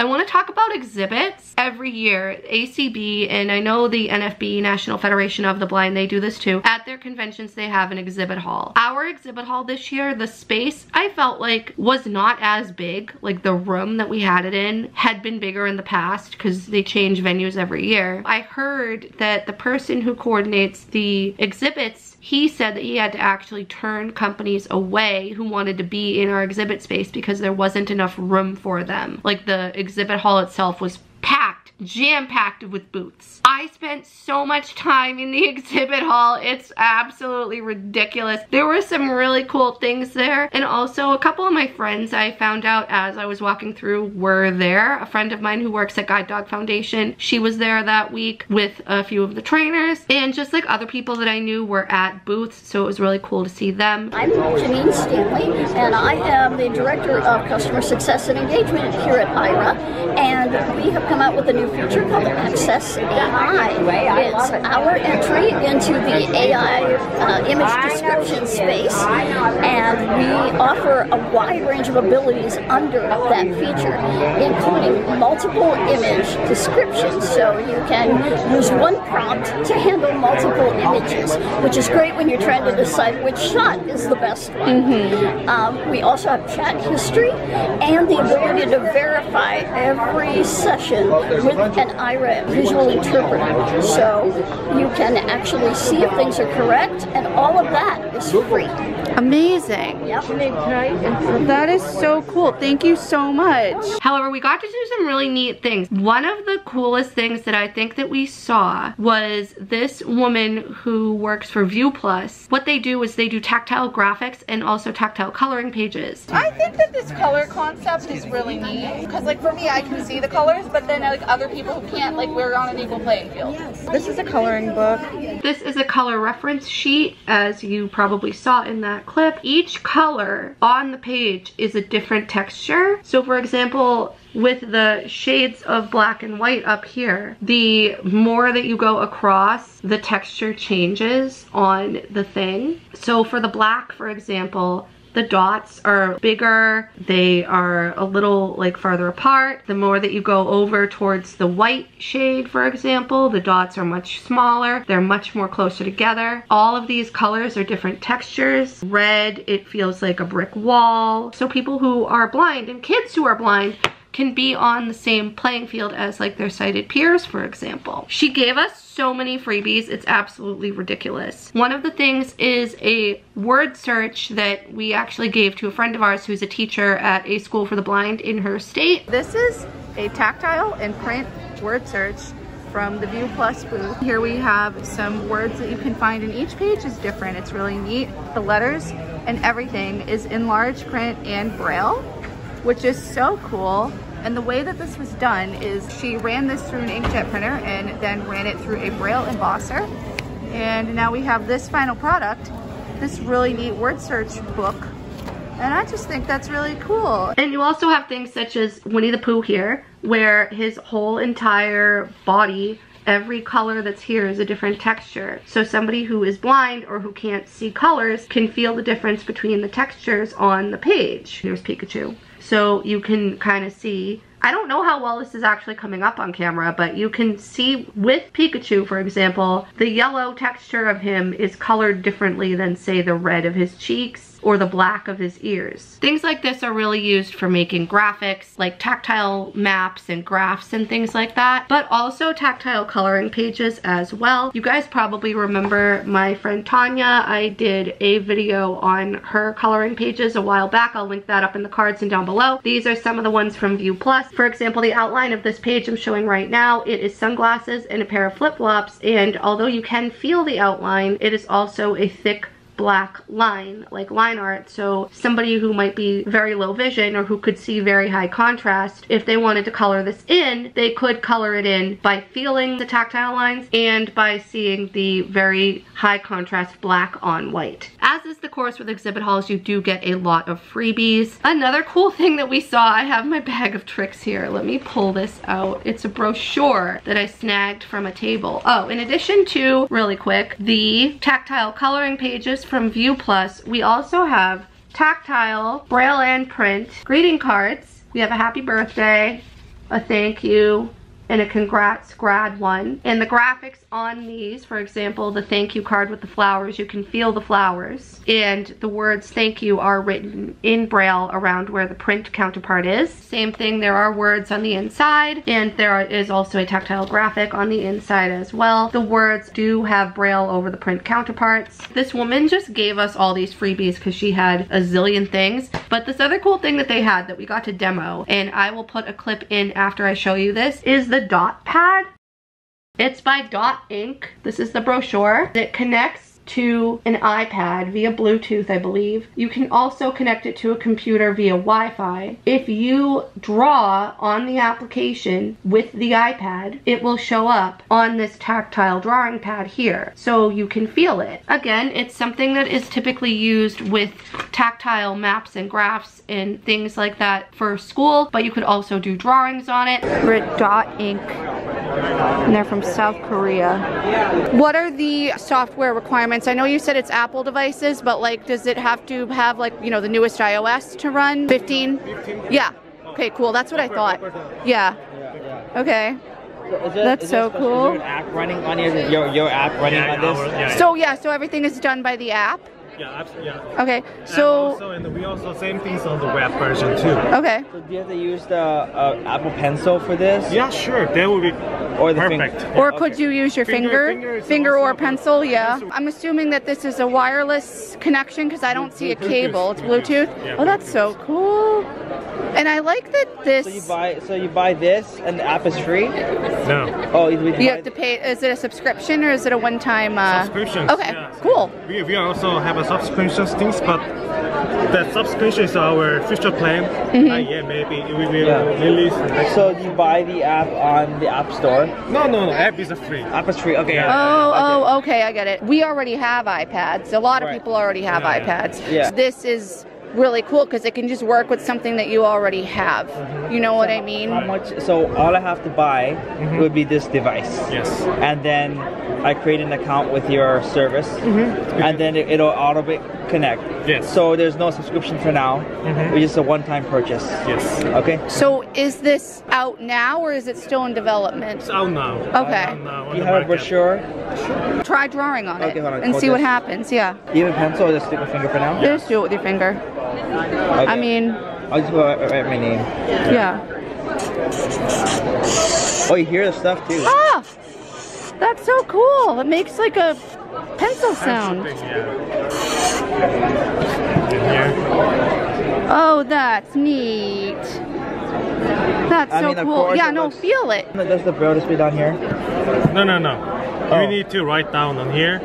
I want to talk about exhibits. Every year, ACB, and I know the NFB, National Federation of the Blind, they do this too. At their conventions, they have an exhibit hall. Our exhibit hall this year, the space, I felt like was not as big. Like the room that we had it in had been bigger in the past because they change venues every year. I heard that the person who coordinates the exhibits, he said that he had to actually turn companies away who wanted to be in our exhibit space because there wasn't enough room for them. Like the exhibit hall itself was packed, jam-packed with booths. I spent so much time in the exhibit hall. It's absolutely ridiculous. There were some really cool things there, and also a couple of my friends I found out as I was walking through were there. A friend of mine who works at Guide Dog Foundation, she was there that week with a few of the trainers, and just like other people that I knew were at booths, so it was really cool to see them. I'm Janine Stanley, and I am the Director of Customer Success and Engagement here at Aira, and we have come out with a new feature called Access AI. It's our entry into the AI image description space, and we offer a wide range of abilities under that feature, including multiple image descriptions. So you can use one prompt to handle multiple images, which is great when you're trying to decide which shot is the best one. We also have chat history and the ability to verify every session with an Aira visual interpreter, so you can actually see if things are correct, and all of that is free. Amazing. Yep. That is so cool. Thank you so much. However, we got to do some really neat things. One of the coolest things that I think that we saw was this woman who works for View Plus. What they do is they do tactile graphics and also tactile coloring pages. I think that this color concept is really neat because, like, for me, I can see the colors, but then like other people who can't, like, we're on an equal playing field. This is a coloring book. This is a color reference sheet, as you probably saw in that clip. Each color on the page is a different texture. So for example, with the shades of black and white up here, the more that you go across, the texture changes on the thing. So for the black, for example, the dots are bigger, they are a little like farther apart. The more that you go over towards the white shade, for example, the dots are much smaller, they're much more closer together. All of these colors are different textures. Red, it feels like a brick wall. So people who are blind and kids who are blind can be on the same playing field as like their sighted peers, for example. She gave us so many freebies, it's absolutely ridiculous. One of the things is a word search that we actually gave to a friend of ours who's a teacher at a school for the blind in her state. This is a tactile and print word search from the View Plus booth. Here we have some words that you can find, and each page is different. It's really neat. The letters and everything is in large print and Braille, which is so cool. And the way that this was done is she ran this through an inkjet printer and then ran it through a Braille embosser. And now we have this final product, this really neat word search book. And I just think that's really cool. And you also have things such as Winnie the Pooh here, where his whole entire body, every color that's here is a different texture. So somebody who is blind or who can't see colors can feel the difference between the textures on the page. Here's Pikachu. So you can kind of see, I don't know how well this is actually coming up on camera, but you can see with Pikachu, for example, the yellow texture of him is colored differently than, say, the red of his cheeks or the black of his ears. Things like this are really used for making graphics, like tactile maps and graphs and things like that, but also tactile coloring pages as well. You guys probably remember my friend Tanya. I did a video on her coloring pages a while back. I'll link that up in the cards and down below. These are some of the ones from View Plus. For example, the outline of this page I'm showing right now, it is sunglasses and a pair of flip-flops, and although you can feel the outline, it is also a thick black line, like line art. So somebody who might be very low vision or who could see very high contrast, if they wanted to color this in, they could color it in by feeling the tactile lines and by seeing the very high contrast black on white. As is the course with exhibit halls, you do get a lot of freebies. Another cool thing that we saw, I have my bag of tricks here. Let me pull this out. It's a brochure that I snagged from a table. Oh, in addition to, really quick, the tactile coloring pages from View Plus, we also have tactile Braille and print greeting cards. We have a happy birthday, a thank you, and a congrats grad one. And the graphics on these, for example, the thank you card with the flowers, you can feel the flowers. And the words thank you are written in Braille around where the print counterpart is. Same thing, there are words on the inside, and there is also a tactile graphic on the inside as well. The words do have Braille over the print counterparts. This woman just gave us all these freebies because she had a zillion things. But this other cool thing that they had that we got to demo, and I will put a clip in after I show you this, is the dot pad. It's by Dot Ink. This is the brochure. It connects to an iPad via Bluetooth, I believe. You can also connect it to a computer via Wi-Fi. If you draw on the application with the iPad, it will show up on this tactile drawing pad here, so you can feel it. Again, it's something that is typically used with tactile maps and graphs and things like that for school, but you could also do drawings on it. We're at Dot Ink, and they're from South Korea. What are the software requirements? I know you said it's Apple devices, but like, does it have to have, like, you know, the newest iOS to run? 15? Yeah. Okay, cool. That's what I thought. Yeah. Okay. That's so cool. Is there an app running on your app running on this? So yeah, so everything is done by the app? Yeah, absolutely. Yeah. Okay, so And we also same things on the web version too. Okay. So do you have to use the Apple Pencil for this? Yeah, sure. That would be perfect. Or could you use your finger or pencil? Yeah. I'm assuming that this is a wireless connection because I don't see a cable. It's Bluetooth. Yeah, oh, that's so cool. And I like that this. So you buy this and the app is free? No. Oh, you have to pay. Is it a subscription or is it a one-time? Subscription. Okay. Yeah, so cool. We also have a subscription things, but that subscription is our future plan. Yeah, maybe we will release. So you buy the app on the App Store? No. App is free. App is free. Okay. Oh, okay. I get it. We already have iPads. A lot of people already have iPads. Yeah. This is really cool because it can just work with something that you already have. You know what I mean? How much? So all I have to buy would be this device. Yes. And then I create an account with your service, and then it'll auto connect. Yes. So there's no subscription for now. It's just a one-time purchase. Yes. Okay. So is this out now or is it still in development? It's out now. Okay. Do you have a brochure? Try drawing on it hold on, and see what happens. Yeah. Do you have a pencil or just stick a finger for now? Just do it with your finger. Okay. I mean, I'll just write my name. yeah. Oh, you hear the stuff too. Ah! That's so cool. It makes like a pencil sound. Oh, that's neat. That's so cool. Yeah, no, feel it. Does the Braille display down here? No. You need to write down on here.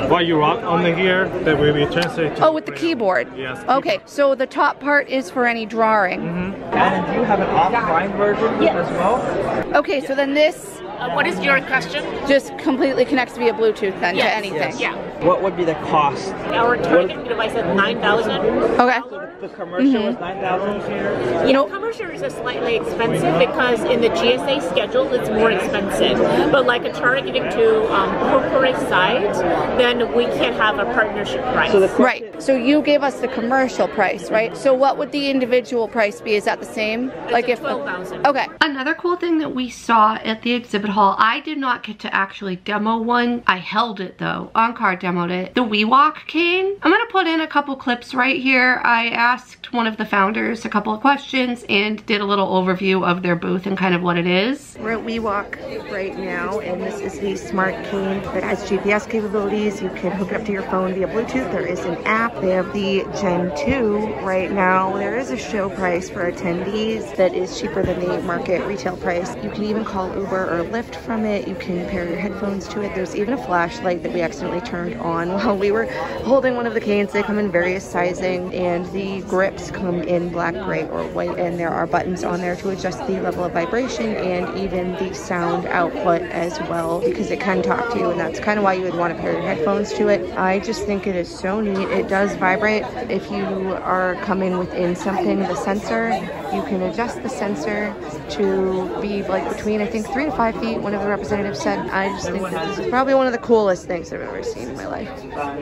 While you rock on the here, that will be translated to with the keyboard. Yes. Okay, so the top part is for any drawing. And then do you have an offline version as well? Okay, so then this what is your question? just completely connects via Bluetooth then to anything. Yeah. What would be the cost? Our target device is 9,000. Okay. The commercial is 9,000. You know, commercial is slightly expensive because in the GSA schedule it's more expensive. But like a targeting to corporate side, then we can have a partnership price. So Right. So you gave us the commercial price, right? So what would the individual price be? Is that the same? Like if 12,000. Okay. Another cool thing that we saw at the exhibit hall, I did not get to actually demo one. I held it though. OnCard demoed it. The WeWalk cane. I'm gonna put in a couple clips right here. I asked one of the founders a couple of questions and did a little overview of their booth and kind of what it is. We're at WeWalk right now, and this is the smart cane that has GPS capabilities. You can hook it up to your phone via Bluetooth. There is an app. They have the Gen 2 right now. There is a show price for attendees that is cheaper than the market retail price. You can even call Uber or Lyft from it. You can pair your headphones to it. There's even a flashlight that we accidentally turned on while we were holding one of the canes. They come in various sizing, and the grips come in black, gray, or white, and there are buttons on there to adjust the level of vibration and even the sound output as well, because it can talk to you, and that's kind of why you would want to pair your headphones to it. I just think it is so neat. It does vibrate. If you are coming within something, the sensor, you can adjust the sensor to be like between, I think, 3 to 5 feet, one of the representatives said. I just think that this is probably one of the coolest things I've ever seen in my life.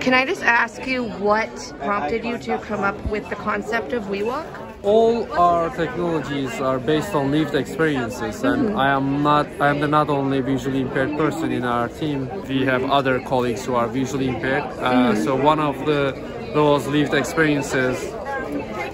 Can I just ask you what prompted you to come up with the concept of WeWalk? All our technologies are based on lived experiences, and I am the not only visually impaired person in our team. We have other colleagues who are visually impaired. So one of those lived experiences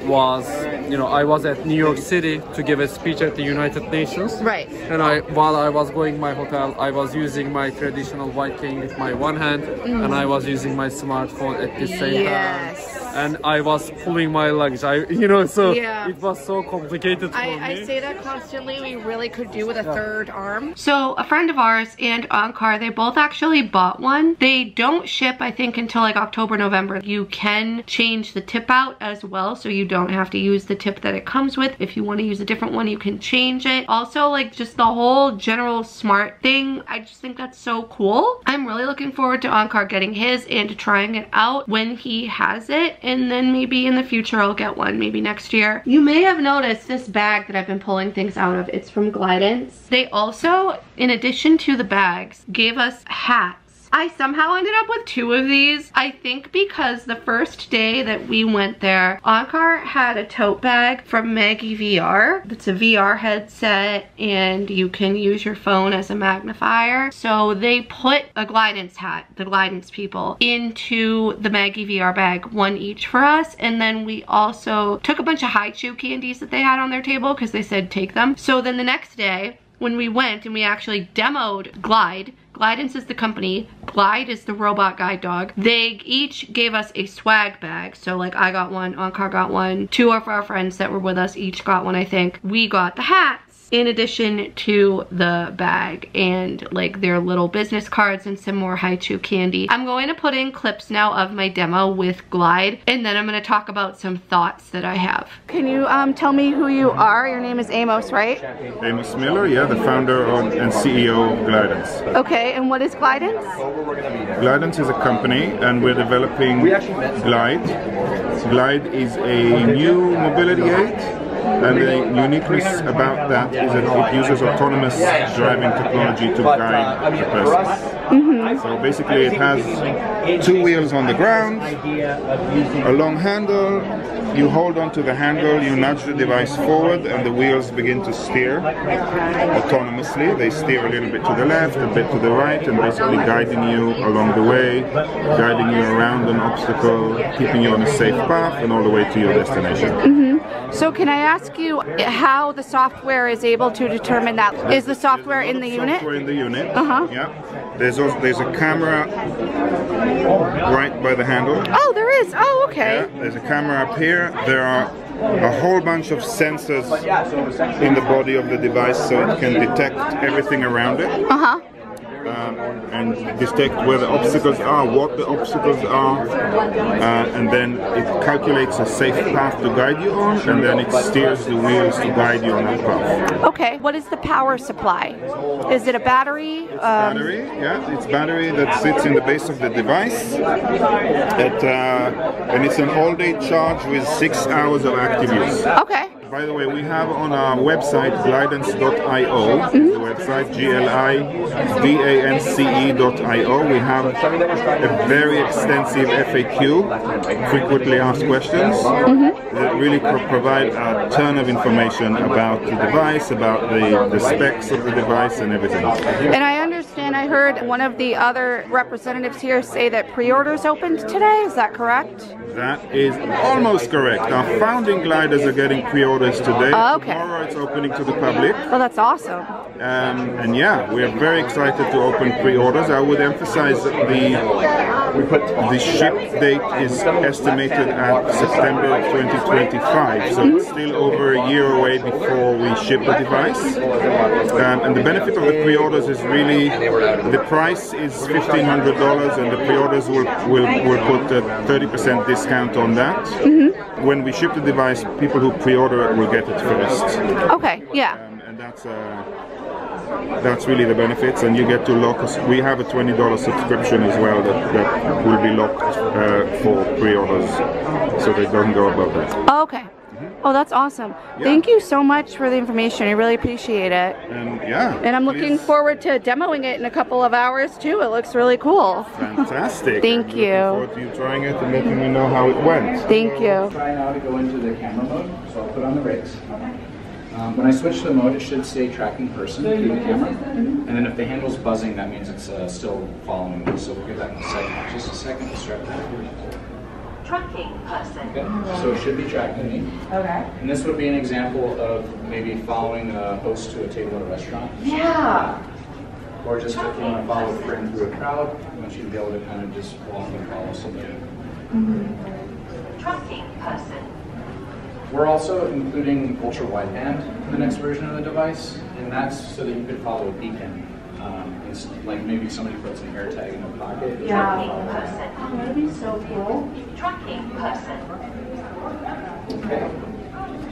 was, I was at New York City to give a speech at the United Nations. Right. And while I was going to my hotel, I was using my traditional white cane with my one hand, and I was using my smartphone at the same time. And I was pulling my luggage. So it was so complicated for me. I say that constantly. We really could do with a third arm. So a friend of ours and OnCar, they both actually bought one. They don't ship, I think, until like October, November. You can change the tip out as well, so you don't have to use the tip that it comes with. If you want to use a different one, you can change it. Also, like, just the whole general smart thing, I just think that's so cool. I'm really looking forward to OnCar getting his and to trying it out when he has it. And then maybe in the future I'll get one, maybe next year. You may have noticed this bag that I've been pulling things out of. It's from Glidance. They also, in addition to the bags, gave us hats. I somehow ended up with 2 of these. I think because the first day that we went there, OnCar had a tote bag from Maggie VR. It's a VR headset and you can use your phone as a magnifier. So they put a Glidance hat, the Glidance people, into the Maggie VR bag, 1 each for us. And then we also took a bunch of High Chew candies that they had on their table because they said take them. So then the next day, when we went and we actually demoed Glide, Glidance is the company, Glide is the robot guide dog. They each gave us a swag bag. So like I got one, OnCar got one, 2 of our friends that were with us each got one, I think. We got the hats in addition to the bag and like their little business cards and some more High Chew candy. I'm going to put in clips now of my demo with Glide, and then I'm going to talk about some thoughts that I have. Can you tell me who you are? Your name is Amos, right? Amos Miller, yeah, the founder and CEO of Glidance. Okay, and what is Glidance? Glidance is a company and we're developing Glide. Glide is a new mobility aid. And the uniqueness about that is that it uses autonomous driving technology to guide the person. So basically it has 2 wheels on the ground, a long handle, you hold onto the handle, you nudge the device forward and the wheels begin to steer autonomously. They steer a little bit to the left, a bit to the right, and basically guiding you along the way, guiding you around an obstacle, keeping you on a safe path and all the way to your destination. So can I ask you how the software is able to determine that? Is the software in the unit? Software in the unit, yeah. There's a camera right by the handle. Oh, there is? Oh, okay. Yeah, there's a camera up here. There are a whole bunch of sensors in the body of the device so it can detect everything around it. And detect where the obstacles are, what the obstacles are, and then it calculates a safe path to guide you on, and then it steers the wheels to guide you on that path. Okay, what is the power supply? Is it a battery? Battery, yeah, it's battery that sits in the base of the device, and it's an all-day charge with 6 hours of active use. Okay. By the way, we have on our website, glidance.io, the website, glidance.io, we have a very extensive FAQ, frequently asked questions, that really provide a ton of information about the device, about the specs of the device and everything. And I understand, I heard one of the other representatives here say that pre-orders opened today, is that correct? That is almost correct. Our founding gliders are getting pre-orders today. Oh, okay. Tomorrow it's opening to the public. Well, that's awesome. And yeah, we're very excited to open pre-orders. I would emphasize that the ship date is estimated at September 2025, so it's still over a year away before we ship the device. And the benefit of the pre-orders is really, the price is $1,500 and the pre-orders will put a 30% discount on that. When we ship the device, people who pre-order it will get it first. Okay, yeah. And that's really the benefits, and you get to lock us. We have a $20 subscription as well that will be locked for pre-orders, so they don't go above that. Oh, okay. Oh, that's awesome. Yeah. Thank you so much for the information. I really appreciate it. And I'm looking forward to demoing it in a couple of hours too. It looks really cool. Fantastic. Thank you. I'm looking forward to you trying it and letting me know how it went. Thank you. Try now to go into the camera mode. So I'll put on the brakes. Okay. When I switch the mode, it should say tracking person through the camera. And then if the handle's buzzing, that means it's still following me. So we'll give that in a second. Just a second to start that. Tracking person. Okay. So it should be tracking me. Okay. And this would be an example of maybe following a host to a table at a restaurant. Yeah. Or just if you want to follow a friend through a crowd, I want you to be able to kind of just walk and follow somebody. Tracking person. We're also including ultra wideband in the next version of the device, and that's so that you could follow a beacon. It's like maybe somebody puts an AirTag in their pocket. Tracking person. Oh, that'd be so cool. Tracking person. Okay.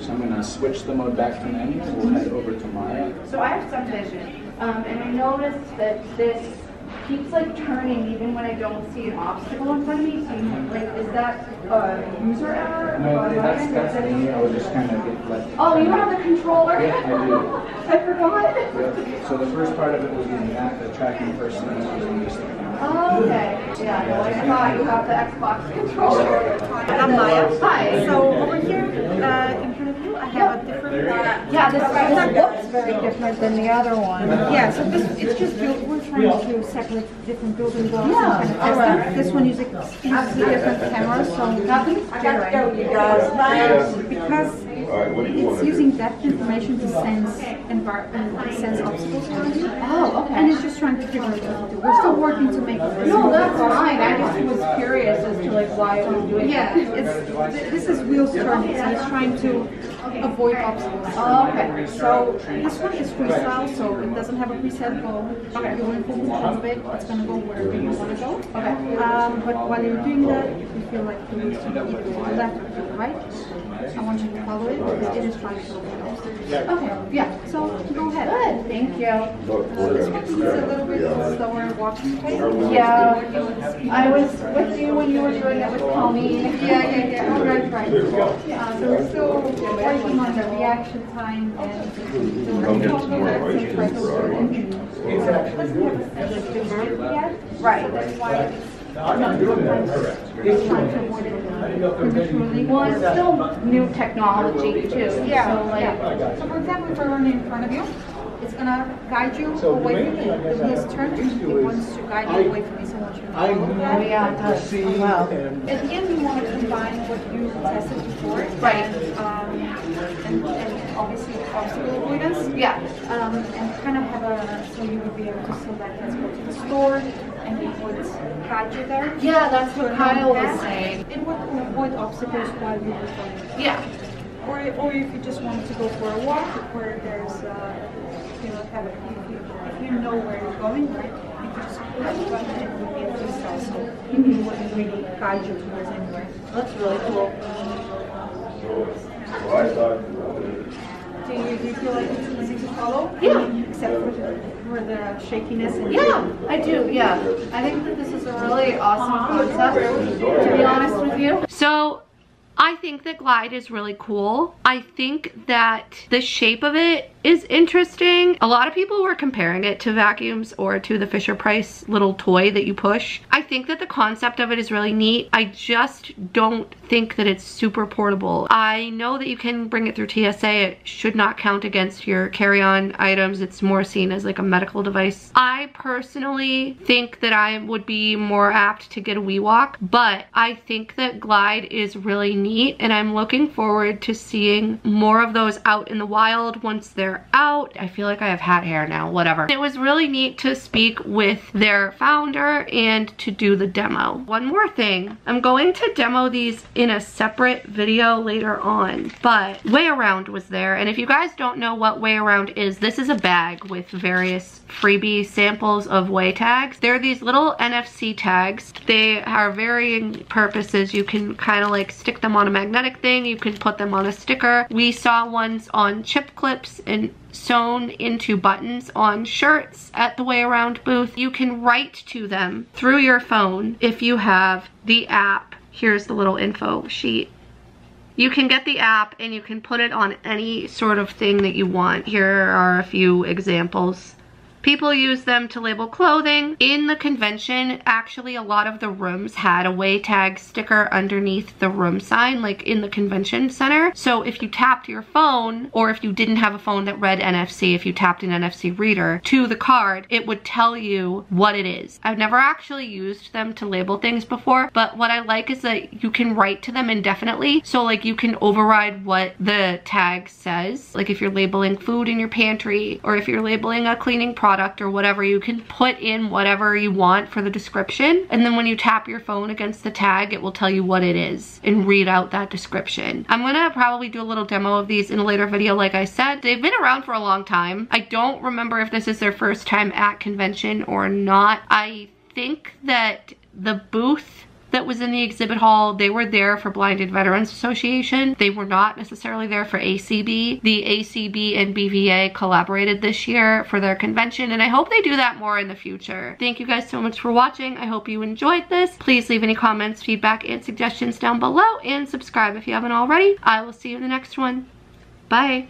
So I'm going to switch the mode back to menu. We'll head over to Maya. So I have some vision, and I noticed that this keeps like turning even when I don't see an obstacle in front of me. So like, is that a user error? No, that's me. I would just kind of let. Oh, you have the controller? Yeah, I do. I forgot. Yep. So the first part of it was using that, the tracking person, and using just the camera. Oh, okay. Yeah, no, I thought you got the Xbox controller. I'm Maya. Hi. So over here in front of you, I have a different. Yeah, this looks very different than the other one. Yeah, so it's just built. We're trying to separate different building blocks. Yeah. Right. This one uses different cameras, so I got to go, you guys. Because it's using depth information to sense obstacles around you. Oh, okay. And it's just trying to figure out what to do. We're still working to make it. No, that's fine. I just was curious as to like why it was doing that. Yeah, this is wheels turning, so it's trying to avoid obstacles. Oh, okay. So this one is freestyle, so it doesn't have a preset goal. Okay. You're in full control of it. It's going to go wherever you want to go. Okay. But while you're doing that, if you feel like you need to either to the left or to the right, I want you to follow it because it is trying to avoid obstacles. Okay. Yeah. So go ahead. Good. Thank you. This one needs a little bit slower walking pace. Yeah. I was with you when you were doing it with Tommy. Yeah. All right. So we're still working on the reaction time and right. Well, it's still new technology too. Yeah. So for example, if we're running in front of you, it's gonna guide you away from me. The wheels turn. It wants to guide you away from me, so I want you to follow that. Oh yeah, it does. Wow. At the end, you want to combine what you tested before, right? And obviously obstacle avoidance. Yeah. And kind of have so you would be able to select, let's go to the store, and it would guide you there. Yeah, that's what Kyle was saying. It would avoid obstacles while you were going. Yeah. Or if you just wanted to go for a walk, where there's if you know where you're going, right, you can just press the button and it would be a freestyle, so it wouldn't really guide you towards anywhere. That's really cool. Do you feel like it's easy to follow? Yeah. Except for the shakiness and I do, yeah. I think that this is a really awesome concept, to be honest with you. So I think that Glide is really cool. I think that the shape of it is interesting. A lot of people were comparing it to vacuums or to the Fisher-Price little toy that you push. I think that the concept of it is really neat. I just don't think that it's super portable. I know that you can bring it through TSA. It should not count against your carry-on items. It's more seen as like a medical device. I personally think that I would be more apt to get a WeWalk, but I think that Glide is really neat, and I'm looking forward to seeing more of those out in the wild once they're out. I feel like I have hat hair now, whatever. It was really neat to speak with their founder and to do the demo. One more thing, I'm going to demo these in a separate video later on, but Way Around was there, and if you guys don't know what Way Around is, this is a bag with various freebie samples of Way tags. They're these little NFC tags. They are varying purposes. You can kind of like stick them on a magnetic thing, you can put them on a sticker. We saw ones on chip clips and sewn into buttons on shirts at the Way Around booth. You can write to them through your phone if you have the app. Here's the little info sheet. You can get the app and you can put it on any sort of thing that you want. Here are a few examples. People use them to label clothing. In the convention, actually a lot of the rooms had a WayTag sticker underneath the room sign, like in the convention center. So if you tapped your phone, or if you didn't have a phone that read NFC, if you tapped an NFC reader to the card, it would tell you what it is. I've never actually used them to label things before, but what I like is that you can write to them indefinitely. So like you can override what the tag says. Like if you're labeling food in your pantry, or if you're labeling a cleaning product or whatever, you can put in whatever you want for the description, and then when you tap your phone against the tag, it will tell you what it is and read out that description. I'm gonna probably do a little demo of these in a later video. Like I said, they've been around for a long time. I don't remember if this is their first time at convention or not. I think that the booth that was in the exhibit hall, they were there for Blinded Veterans Association. They were not necessarily there for ACB. The ACB and BVA collaborated this year for their convention, and I hope they do that more in the future. Thank you guys so much for watching. I hope you enjoyed this. Please leave any comments, feedback, and suggestions down below, and subscribe if you haven't already. I will see you in the next one. Bye.